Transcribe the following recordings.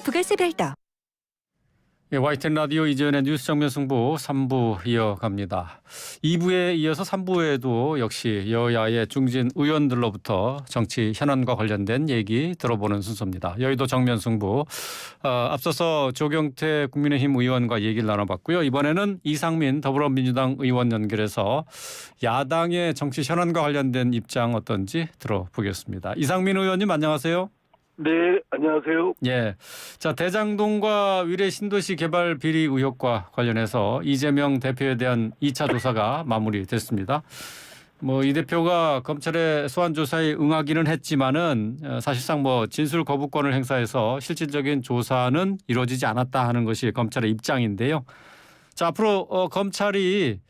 부가세 별도. 예, YTN 라디오 이재현의 뉴스 정면 승부 3부 이어갑니다. 2부에 이어서 3부에도 역시 여야의 중진 의원들로부터 정치 현안과 관련된 얘기 들어보는 순서입니다. 여의도 정면 승부. 앞서서 조경태 국민의힘 의원과 얘기를 나눠봤고요. 이번에는 이상민 더불어민주당 의원 연결해서 야당의 정치 현안과 관련된 입장 어떤지 들어보겠습니다. 이상민 의원님 안녕하세요. 네, 안녕하세요. 예. 자, 대장동과 위례 신도시 개발 비리 의혹과 관련해서 이재명 대표에 대한 2차 조사가 마무리됐습니다. 이 대표가 검찰의 소환 조사에 응하기는 했지만은 사실상 진술 거부권을 행사해서 실질적인 조사는 이루어지지 않았다 하는 것이 검찰의 입장인데요. 자, 앞으로 검찰이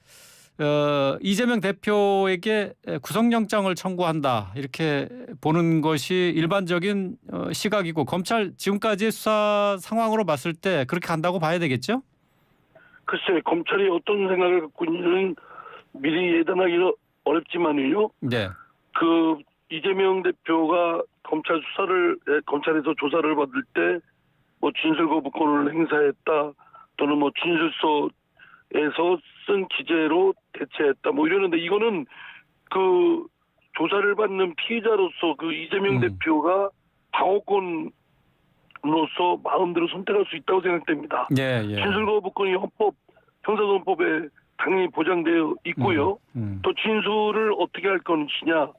이재명 대표에게 구속영장을 청구한다 이렇게 보는 것이 일반적인 시각이고 검찰 지금까지의 수사 상황으로 봤을 때 그렇게 간다고 봐야 되겠죠? 글쎄, 검찰이 어떤 생각을 갖고 있는지는 미리 예단하기는 어렵지만요. 네. 이재명 대표가 검찰에서 조사를 받을 때 진술 거부권을 행사했다 또는 진술서에서 쓴 기재로 대체했다 이러는데 이거는 조사를 받는 피의자로서 이재명 대표가 방어권으로서 마음대로 선택할 수 있다고 생각됩니다. 예, 예. 진술 거부권이 형사소송법에 당연히 보장되어 있고요. 또 진술을 어떻게 할 것이냐,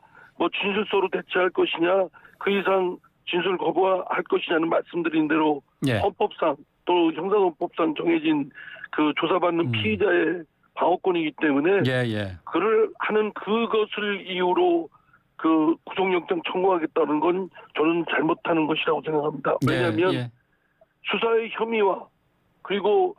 진술서로 대체할 것이냐, 그 이상 진술 거부할 것이냐는 말씀드린 대로 예. 헌법상 또 형사소송법상 정해진 조사받는 피의자의 방어권이기 때문에 그를 하는 그것을 이유로 구속영장 청구하겠다는 건 저는 잘못하는 것이라고 생각합니다. 왜냐하면 수사의 혐의와 그리고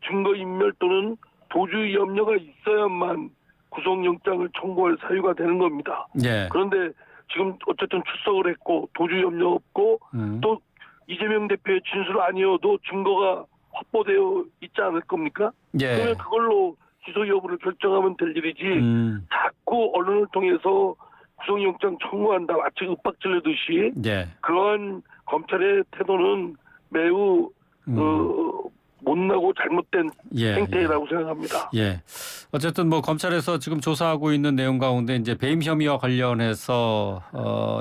증거인멸 또는 도주 염려가 있어야만 구속영장을 청구할 사유가 되는 겁니다. 그런데 지금 어쨌든 출석을 했고 도주 염려 없고 또 이재명 대표의 진술 아니어도 증거가 확보되어 있지 않을 겁니까? 그러면 그걸로 기소 여부를 결정하면 될 일이지 자꾸 언론을 통해서 구속영장 청구한다 마치 윽박질르듯이 그러한 검찰의 태도는 매우 못나고 잘못된 행태라고 생각합니다. 어쨌든 검찰에서 지금 조사하고 있는 내용 가운데 이제 배임 혐의와 관련해서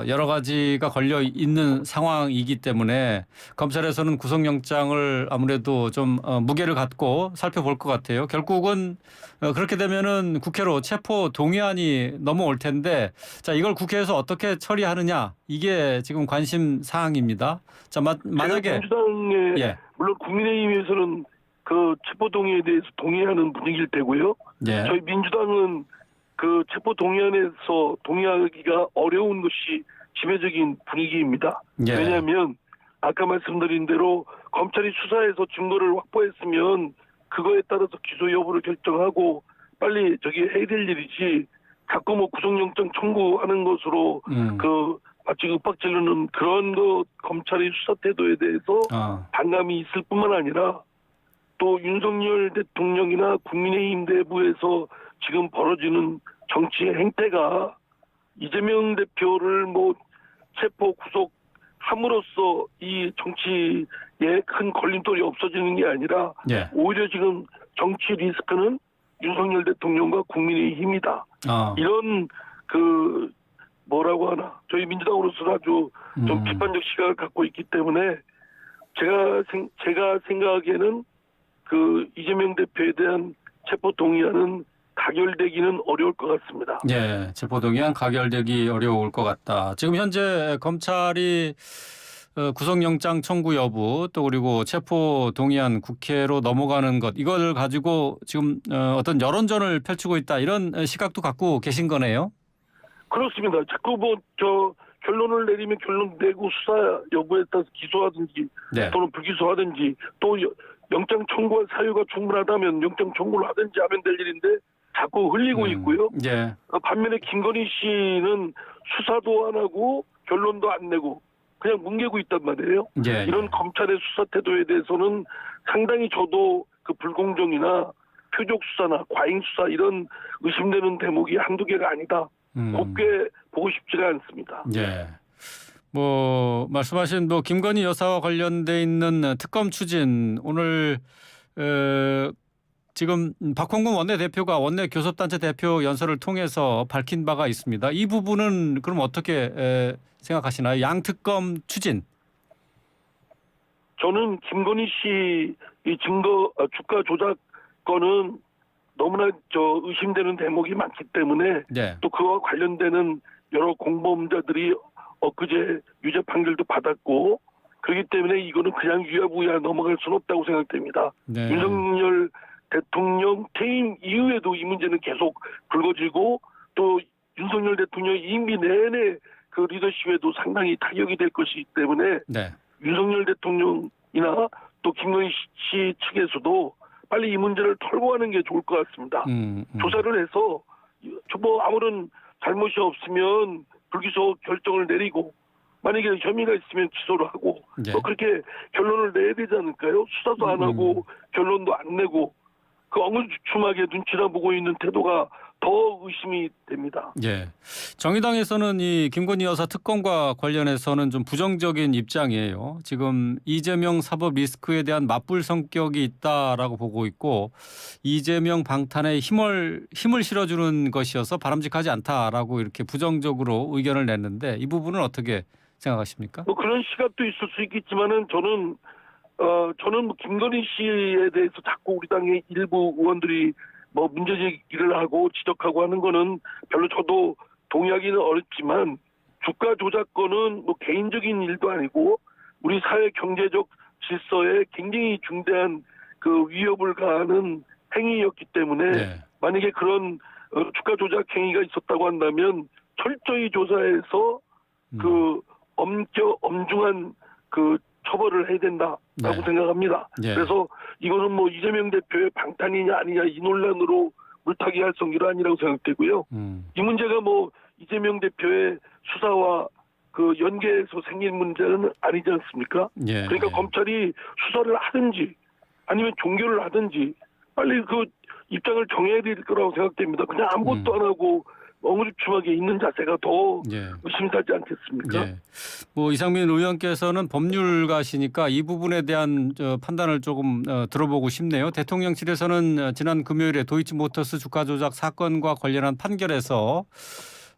여러 가지가 걸려 있는 상황이기 때문에 검찰에서는 구속영장을 아무래도 좀 무게를 갖고 살펴볼 것 같아요. 결국은 그렇게 되면은 국회로 체포 동의안이 넘어올 텐데 자, 이걸 국회에서 어떻게 처리하느냐 이게 지금 관심 사항입니다. 자, 만약에 민주당의 물론 국민의힘에서는 체포 동의에 대해서 동의하는 분위기일 테고요. 저희 민주당은 체포 동의안에서 동의하기가 어려운 것이 지배적인 분위기입니다. 왜냐하면 아까 말씀드린 대로 검찰이 수사해서 증거를 확보했으면 그거에 따라서 기소 여부를 결정하고 빨리 해야 될 일이지 자꾸 구속영장 청구하는 것으로 마치 윽박질르는 그런 검찰의 수사 태도에 대해서 반감이 있을 뿐만 아니라 또 윤석열 대통령이나 국민의힘 내부에서 지금 벌어지는 정치의 행태가 이재명 대표를 체포 구속함으로써 이 정치에 큰 걸림돌이 없어지는 게 아니라 오히려 지금 정치 리스크는 윤석열 대통령과 국민의힘이다. 이런 뭐라고 하나 저희 민주당으로서는 아주 좀 비판적 시각을 갖고 있기 때문에 제가 생각하기에는 이재명 대표에 대한 체포 동의안은 가결되기는 어려울 것 같습니다. 체포 동의안 가결되기 어려울 것 같다. 지금 현재 검찰이 구속영장 청구 여부 또 그리고 체포 동의안 국회로 넘어가는 것 이걸 가지고 지금 어떤 여론전을 펼치고 있다 이런 시각도 갖고 계신 거네요. 그렇습니다. 자꾸 결론을 내리면 결론 내고 수사 여부에 따라서 기소하든지 또는 불기소하든지 또 영장 청구할 사유가 충분하다면 영장 청구를 하든지 하면 될 일인데 자꾸 흘리고 있고요. 반면에 김건희 씨는 수사도 안 하고 결론도 안 내고 그냥 뭉개고 있단 말이에요. 이런 검찰의 수사 태도에 대해서는 상당히 저도 불공정이나 표적 수사나 과잉 수사 이런 의심되는 대목이 한두 개가 아니다. 곱게 보고 싶지가 않습니다. 뭐 말씀하신 뭐 김건희 여사와 관련돼 있는 특검 추진 오늘 지금 박홍근 원내대표가 원내 교섭단체 대표 연설을 통해서 밝힌 바가 있습니다. 이 부분은 그럼 어떻게 생각하시나요? 양특검 추진. 저는 김건희 씨 이 주가 조작 건은 너무나 의심되는 대목이 많기 때문에 네. 또 그와 관련되는 여러 공범자들이 엊그제 유죄 판결도 받았고 그렇기 때문에 이거는 그냥 유야무야 넘어갈 수는 없다고 생각됩니다. 네. 윤석열 대통령 퇴임 이후에도 이 문제는 계속 불거지고 또 윤석열 대통령 임기 내내 그 리더십에도 상당히 타격이 될 것이기 때문에 네. 윤석열 대통령이나 또 김건희 씨 측에서도 빨리 이 문제를 털고 하는 게 좋을 것 같습니다. 조사를 해서 뭐 아무런 잘못이 없으면 불기소 결정을 내리고 만약에 혐의가 있으면 기소를 하고 네. 또 그렇게 결론을 내야 되지 않을까요? 수사도 안 하고 결론도 안 내고 그 엉뚱하게 눈치나 보고 있는 태도가 더 의심이 됩니다. 예. 정의당에서는 이 김건희 여사 특검과 관련해서는 좀 부정적인 입장이에요. 지금 이재명 사법 리스크에 대한 맞불 성격이 있다라고 보고 있고 이재명 방탄에 힘을 실어주는 것이어서 바람직하지 않다라고 이렇게 부정적으로 의견을 냈는데 이 부분은 어떻게 생각하십니까? 뭐 그런 시각도 있을 수 있겠지만은 저는 뭐 김건희 씨에 대해서 자꾸 우리 당의 일부 의원들이 뭐 문제제기를 하고 지적하고 하는 거는 별로 저도 동의하기는 어렵지만 주가 조작권은 뭐 개인적인 일도 아니고 우리 사회 경제적 질서에 굉장히 중대한 그 위협을 가하는 행위였기 때문에 네. 만약에 그런 주가 조작 행위가 있었다고 한다면 철저히 조사해서 그 엄중한 그 처벌을 해야 된다라고 네. 생각합니다. 네. 그래서 이거는 뭐 이재명 대표의 방탄이냐 아니냐 이 논란으로 물타기 할 성질은 아니라고 생각되고요. 이 문제가 뭐 이재명 대표의 수사와 그 연계해서 생긴 문제는 아니지 않습니까? 예. 그러니까 예. 검찰이 수사를 하든지 아니면 종결을 하든지 빨리 그 입장을 정해야 될 거라고 생각됩니다. 그냥 아무것도 안 하고 엉뚱하게 있는 자세가 더 예. 의심사지 않겠습니까? 예. 뭐 이상민 의원께서는 법률가시니까 이 부분에 대한 판단을 조금 들어보고 싶네요. 대통령실에서는 지난 금요일에 도이치모터스 주가 조작 사건과 관련한 판결에서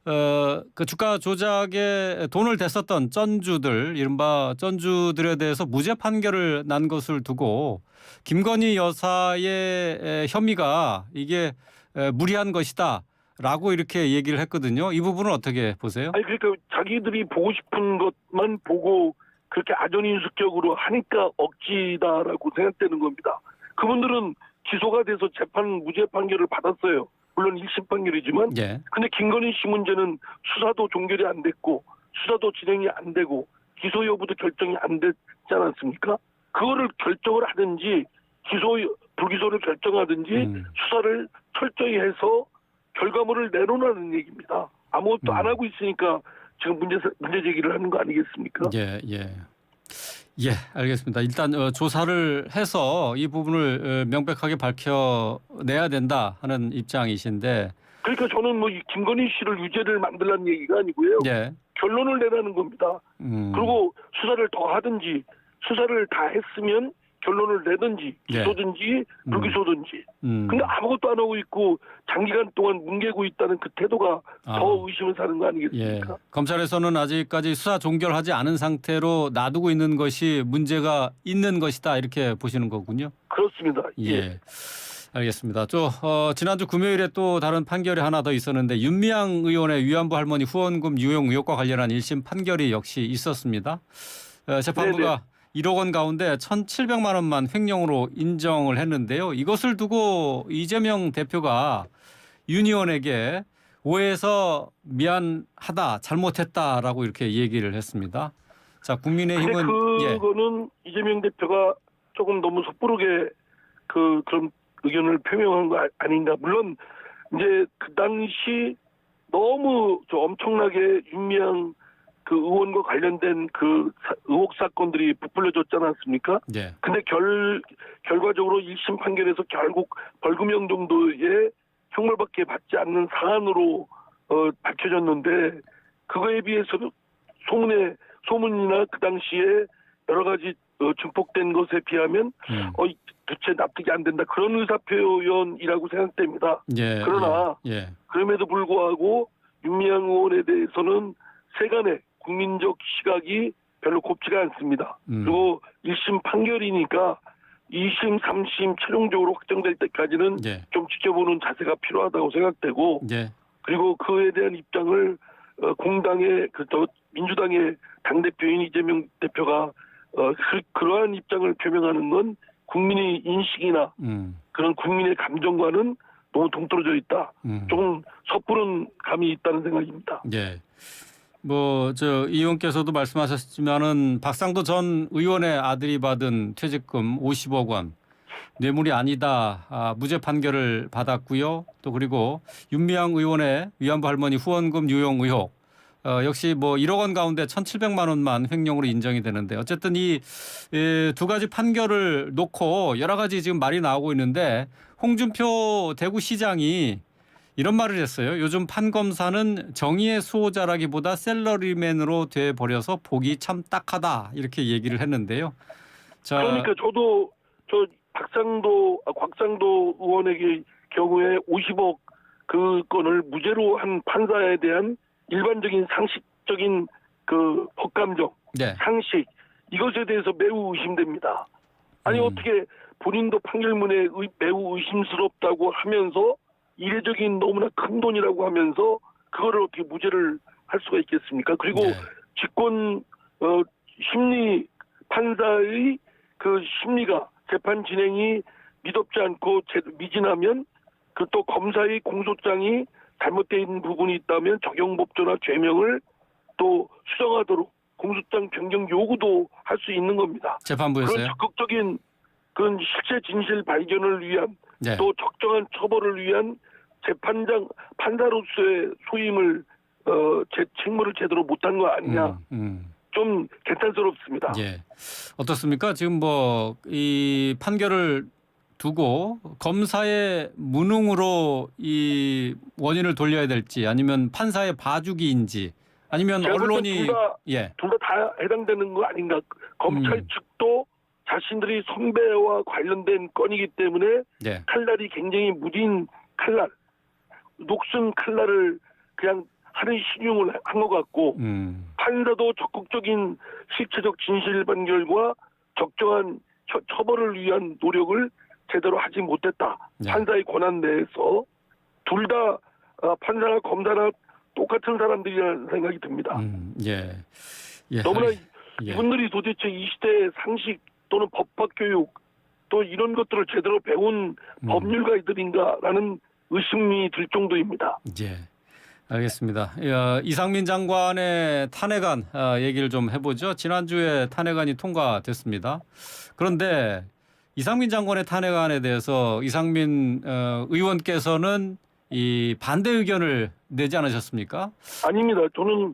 그 주가 조작에 돈을 댔었던 쩐주들, 이른바 쩐주들에 대해서 무죄 판결을 난 것을 두고 김건희 여사의 혐의가 이게 무리한 것이다. 라고 이렇게 얘기를 했거든요. 이 부분은 어떻게 보세요? 아니 그러니까 자기들이 보고 싶은 것만 보고 그렇게 아전인수격으로 하니까 억지다라고 생각되는 겁니다. 그분들은 기소가 돼서 무죄 판결을 받았어요. 물론 1심 판결이지만. 예. 근데 김건희 씨 문제는 수사도 종결이 안 됐고 수사도 진행이 안 되고 기소 여부도 결정이 안 됐지 않았습니까? 그거를 결정을 하든지 불기소를 결정하든지 수사를 철저히 해서 결과물을 내놓으라는 얘기입니다. 아무것도 안 하고 있으니까 지금 문제 제기를 하는 거 아니겠습니까? 예, 예. 예, 알겠습니다. 일단 조사를 해서 이 부분을 명백하게 밝혀내야 된다 하는 입장이신데. 그러니까 저는 뭐 이 김건희 씨를 유죄를 만들라는 얘기가 아니고요. 예. 결론을 내라는 겁니다. 그리고 수사를 더 하든지 수사를 다 했으면 결론을 내든지 기소든지 불기소든지. 근데 아무것도 안 하고 있고 장기간 동안 뭉개고 있다는 그 태도가 더 의심을 사는 거 아니겠습니까? 예. 검찰에서는 아직까지 수사 종결하지 않은 상태로 놔두고 있는 것이 문제가 있는 것이다 이렇게 보시는 거군요. 그렇습니다. 예. 알겠습니다. 지난주 금요일에 또 다른 판결이 하나 더 있었는데 윤미향 의원의 위안부 할머니 후원금 유용 의혹과 관련한 1심 판결이 역시 있었습니다. 재판부가 네네. 1억 원 가운데 1,700만 원만 횡령으로 인정을 했는데요. 이것을 두고 이재명 대표가 윤 의원에게 오해해서 미안하다, 잘못했다라고 이렇게 얘기를 했습니다. 자, 국민의힘은 그거는 이재명 대표가 조금 너무 섣부르게 그런 의견을 표명한 거 아닌가. 물론 이제 그 당시 너무 엄청나게 윤미향 그 의원과 관련된 그 의혹 사건들이 부풀려졌지 않았습니까? 예. 근데 결과적으로 1심 판결에서 결국 벌금형 정도의 형벌밖에 받지 않는 사안으로 밝혀졌는데 그거에 비해서는 소문이나 그 당시에 여러 가지 증폭된 것에 비하면 도대체 납득이 안 된다. 그런 의사표현이라고 생각됩니다. 예, 그러나 예. 그럼에도 불구하고 윤미향 의원에 대해서는 세간의 국민적 시각이 별로 곱지가 않습니다. 그리고 1심 판결이니까 2심, 3심 최종적으로 확정될 때까지는 예. 좀 지켜보는 자세가 필요하다고 생각되고 예. 그리고 그에 대한 입장을 공당의 민주당의 당대표인 이재명 대표가 그러한 입장을 표명하는 건 국민의 인식이나 그런 국민의 감정과는 너무 동떨어져 있다. 좀 섣부른 감이 있다는 생각입니다. 예. 이 의원께서도 말씀하셨지만은 박상도 전 의원의 아들이 받은 퇴직금 50억 원 뇌물이 아니다. 무죄 판결을 받았고요. 또 그리고 윤미향 의원의 위안부 할머니 후원금 유용 의혹 역시 1억 원 가운데 1,700만 원만 횡령으로 인정이 되는데 어쨌든 이 두 가지 판결을 놓고 여러 가지 지금 말이 나오고 있는데 홍준표 대구시장이 이런 말을 했어요. 요즘 판검사는 정의의 수호자라기보다 샐러리맨으로 돼버려서 보기 참 딱하다 이렇게 얘기를 했는데요. 자, 그러니까 저도 곽상도 의원에게 경우에 50억 그 건을 무죄로 한 판사에 대한 일반적인 상식적인 그 법감정, 네. 상식 이것에 대해서 매우 의심됩니다. 아니 어떻게 본인도 판결문에 매우 의심스럽다고 하면서 이례적인 너무나 큰 돈이라고 하면서 그거를 어떻게 무죄를 할 수가 있겠습니까? 그리고 네. 직권 심리 판사의 그 심리가 재판 진행이 미덥지 않고 미진하면 그 또 검사의 공소장이 잘못되어 있는 부분이 있다면 적용법조나 죄명을 또 수정하도록 공소장 변경 요구도 할 수 있는 겁니다. 재판부에서요? 그런 적극적인 그런 실체 진실 발견을 위한 네. 또 적정한 처벌을 위한 판사로서의 소임을 제 책무를 제대로 못한 거 아니냐. 좀 개탄스럽습니다. 예. 어떻습니까? 지금 이 판결을 두고 검사의 무능으로 이 원인을 돌려야 될지 아니면 판사의 봐주기인지 아니면 언론이 둘 다 해당되는 거 아닌가. 검찰 측도 자신들이 선배와 관련된 건이기 때문에 네. 칼날이 굉장히 무딘 칼날, 녹슨 칼날을 그냥 하는 신용을 한 것 같고 판사도 적극적인 실체적 진실 판결과 적정한 처벌을 위한 노력을 제대로 하지 못했다. 네. 판사의 권한 내에서 둘 다 판사나 검사나 똑같은 사람들이라는 생각이 듭니다. 예. 예. 너무나 예. 이분들이 도대체 이 시대의 상식 또는 법학 교육 또 이런 것들을 제대로 배운 법률가들인가라는 의심이 들 정도입니다. 예. 알겠습니다. 이상민 장관의 탄핵안 얘기를 좀 해보죠. 지난주에 탄핵안이 통과됐습니다. 그런데 이상민 장관의 탄핵안에 대해서 이상민 의원께서는 이 반대 의견을 내지 않으셨습니까? 아닙니다. 저는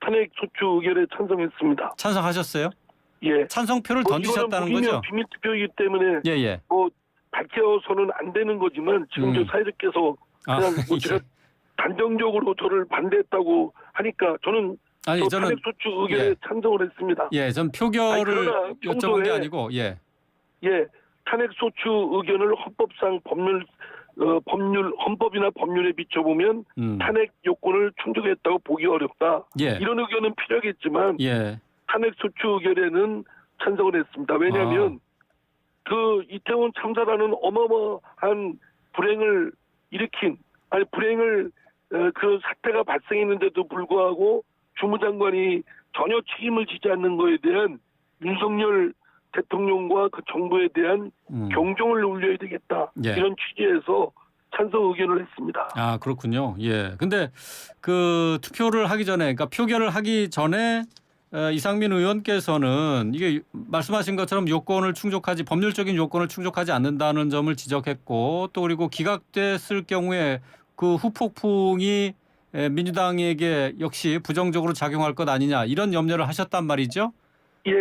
탄핵 소추 의결에 찬성했습니다. 찬성하셨어요? 예. 찬성표를 던지셨다는 거죠? 비밀 투표이기 때문에 예. 밝혀서는 안 되는 거지만 지금 저 사회자께서 그냥 제가 단정적으로 저를 반대했다고 하니까 저는 탄핵 소추 의결에 찬성을 했습니다. 예, 전 표결을 여쭤본 게 아니고 탄핵 소추 의견을 헌법상 헌법이나 법률에 비춰보면 탄핵 요건을 충족했다고 보기 어렵다. 이런 의견은 필요하겠지만 탄핵 소추 의결에는 찬성을 했습니다. 왜냐하면 그 이태원 참사라는 어마어마한 불행을 그 사태가 발생했는데도 불구하고 주무장관이 전혀 책임을 지지 않는 것에 대한 윤석열 대통령과 그 정부에 대한 경종을 울려야 되겠다. 이런 취지에서 찬성 의견을 했습니다. 아, 그렇군요. 예. 근데 그 투표를 하기 전에, 그러니까 표결을 하기 전에 이상민 의원께서는 이게 말씀하신 것처럼 법률적인 요건을 충족하지 않는다는 점을 지적했고 또 그리고 기각됐을 경우에 그 후폭풍이 민주당에게 역시 부정적으로 작용할 것 아니냐 이런 염려를 하셨단 말이죠? 예.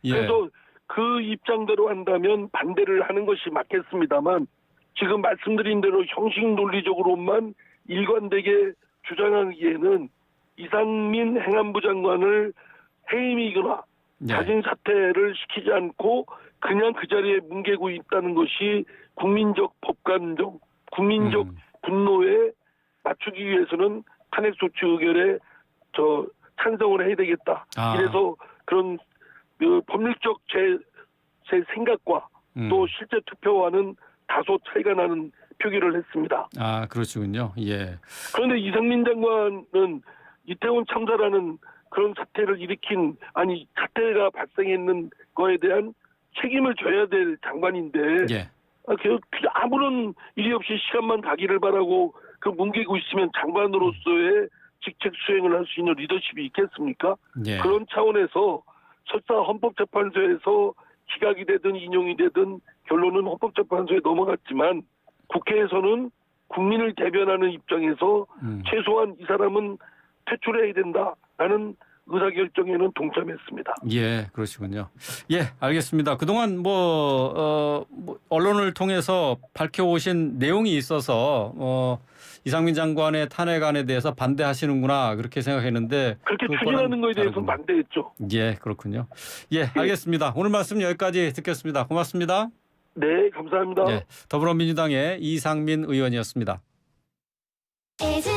그래서 그 입장대로 한다면 반대를 하는 것이 맞겠습니다만 지금 말씀드린 대로 형식 논리적으로만 일관되게 주장하기에는 이상민 행안부 장관을 해임이거나 네. 자진 사퇴를 시키지 않고 그냥 그 자리에 뭉개고 있다는 것이 국민적 법관정, 국민적 분노에 맞추기 위해서는 탄핵 소추 의결에 찬성을 해야 되겠다. 아. 이래서 그런 법률적 제 생각과 또 실제 투표와는 다소 차이가 나는 표기를 했습니다. 아, 그러시군요. 예. 그런데 이상민 장관은 이태원 참사라는 그런 사태를 일으킨 사태가 발생했는 거에 대한 책임을 져야 될 장관인데 예. 아무런 일이 없이 시간만 가기를 바라고 뭉개고 있으면 장관으로서의 직책 수행을 할 수 있는 리더십이 있겠습니까? 예. 그런 차원에서 설사 헌법재판소에서 기각이 되든 인용이 되든 결론은 헌법재판소에 넘어갔지만 국회에서는 국민을 대변하는 입장에서 최소한 이 사람은 퇴출해야 된다라는 의사결정에는 동참했습니다. 예, 그러시군요. 예, 알겠습니다. 그동안 언론을 통해서 밝혀오신 내용이 있어서 이상민 장관의 탄핵안에 대해서 반대하시는구나 그렇게 생각했는데 그렇게 추진하는 것에 대해서는 반대했죠. 예, 그렇군요. 예, 알겠습니다. 오늘 말씀 여기까지 듣겠습니다. 고맙습니다. 네, 감사합니다. 예, 더불어민주당의 이상민 의원이었습니다. 이제